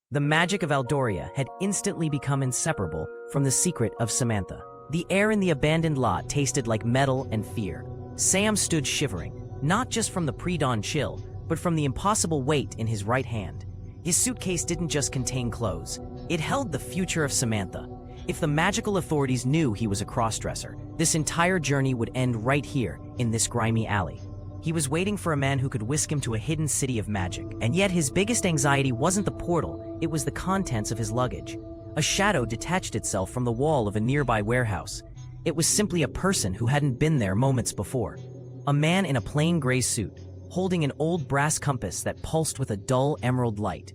The magic of Eldoria had instantly become inseparable from the secret of Samantha. The air in the abandoned lot tasted like metal and fear. Sam stood shivering, not just from the pre-dawn chill, but from the impossible weight in his right hand. His suitcase didn't just contain clothes. It held the future of Samantha. If the magical authorities knew he was a crossdresser, this entire journey would end right here in this grimy alley. He was waiting for a man who could whisk him to a hidden city of magic, and yet his biggest anxiety wasn't the portal, it was the contents of his luggage. A shadow detached itself from the wall of a nearby warehouse. It was simply a person who hadn't been there moments before. A man in a plain gray suit, holding an old brass compass that pulsed with a dull emerald light.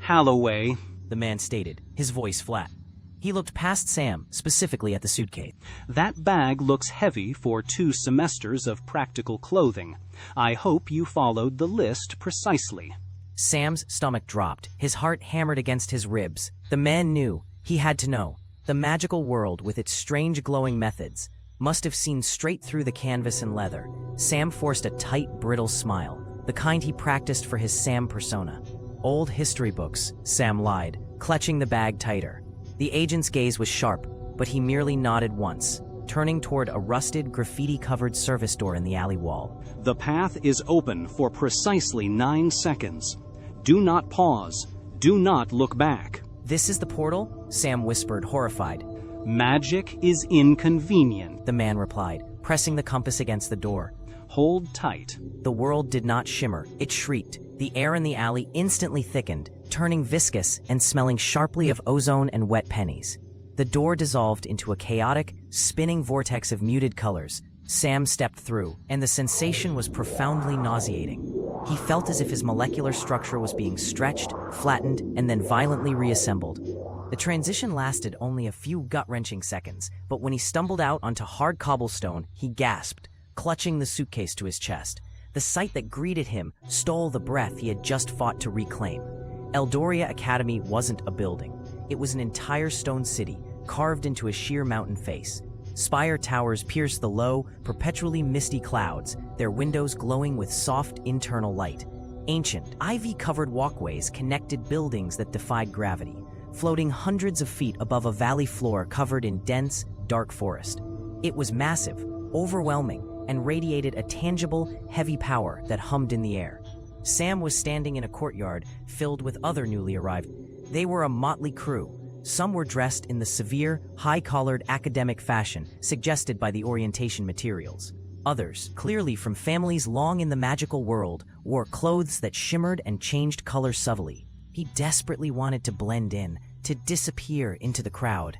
Alloway, the man stated, his voice flat. He looked past Sam, specifically at the suitcase. That bag looks heavy for 2 semesters of practical clothing. I hope you followed the list precisely. Sam's stomach dropped, his heart hammered against his ribs. The man knew, he had to know. The magical world, with its strange glowing methods, must have seen straight through the canvas and leather. Sam forced a tight, brittle smile, the kind he practiced for his Sam persona. Old history books, Sam lied, clutching the bag tighter. The agent's gaze was sharp, but he merely nodded once, turning toward a rusted, graffiti-covered service door in the alley wall. The path is open for precisely 9 seconds. Do not pause. Do not look back. This is the portal? Sam whispered, horrified. Magic is inconvenient, the man replied, pressing the compass against the door. Hold tight. The world did not shimmer, it shrieked. The air in the alley instantly thickened, turning viscous and smelling sharply of ozone and wet pennies. The door dissolved into a chaotic, spinning vortex of muted colors. Sam stepped through, and the sensation was profoundly nauseating. He felt as if his molecular structure was being stretched, flattened, and then violently reassembled. The transition lasted only a few gut-wrenching seconds, but when he stumbled out onto hard cobblestone, he gasped, clutching the suitcase to his chest. The sight that greeted him stole the breath he had just fought to reclaim. Eldoria Academy wasn't a building. It was an entire stone city, carved into a sheer mountain face. Spire towers pierced the low, perpetually misty clouds, their windows glowing with soft internal light. Ancient, ivy-covered walkways connected buildings that defied gravity, floating hundreds of feet above a valley floor covered in dense, dark forest. It was massive, overwhelming, and radiated a tangible, heavy power that hummed in the air. Sam was standing in a courtyard filled with other newly arrived. They were a motley crew. Some were dressed in the severe, high-collared academic fashion suggested by the orientation materials. Others, clearly from families long in the magical world, wore clothes that shimmered and changed color subtly. He desperately wanted to blend in, to disappear into the crowd.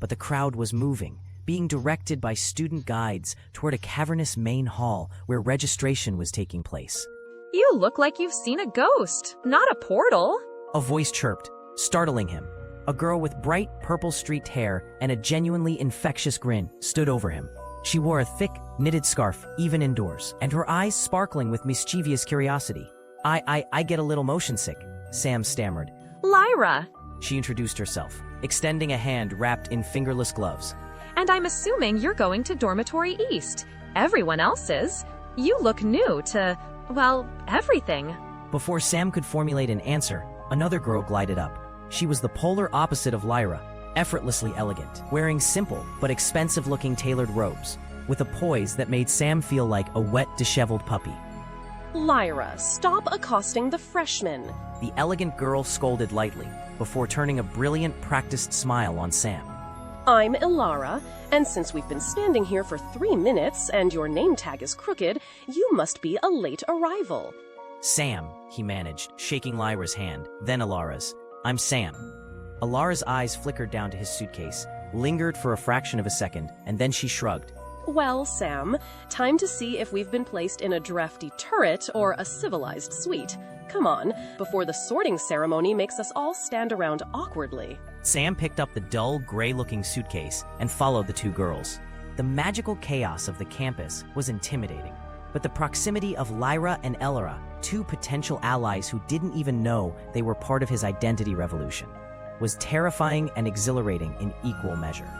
But the crowd was moving, being directed by student guides toward a cavernous main hall where registration was taking place. You look like you've seen a ghost, not a portal. A voice chirped, startling him. A girl with bright, purple-streaked hair and a genuinely infectious grin stood over him. She wore a thick, knitted scarf, even indoors, and her eyes sparkling with mischievous curiosity. I get a little motion sick, Sam stammered. Lyra, she introduced herself, extending a hand wrapped in fingerless gloves. And I'm assuming you're going to Dormitory East. Everyone else is. You look new to, well, everything. Before Sam could formulate an answer, another girl glided up. She was the polar opposite of Lyra, effortlessly elegant, wearing simple but expensive-looking tailored robes, with a poise that made Sam feel like a wet, disheveled puppy. Lyra, stop accosting the freshmen. The elegant girl scolded lightly, before turning a brilliant, practiced smile on Sam. I'm Elara, and since we've been standing here for 3 minutes and your name tag is crooked, you must be a late arrival. Sam, he managed, shaking Lyra's hand, then Elara's. I'm Sam. Elara's eyes flickered down to his suitcase, lingered for a fraction of a second, and then she shrugged. Well, Sam, time to see if we've been placed in a drafty turret or a civilized suite. Come on, before the sorting ceremony makes us all stand around awkwardly. Sam picked up the dull, gray-looking suitcase and followed the two girls. The magical chaos of the campus was intimidating, but the proximity of Lyra and Elara, two potential allies who didn't even know they were part of his identity revolution, was terrifying and exhilarating in equal measure.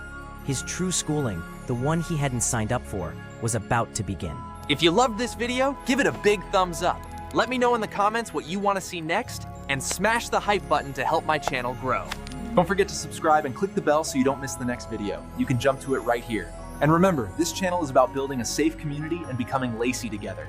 His true schooling, the one he hadn't signed up for, was about to begin. If you loved this video, give it a big thumbs up. Let me know in the comments what you want to see next, and smash the hype button to help my channel grow. Don't forget to subscribe and click the bell so you don't miss the next video. You can jump to it right here. And remember, this channel is about building a safe community and becoming Lacey together.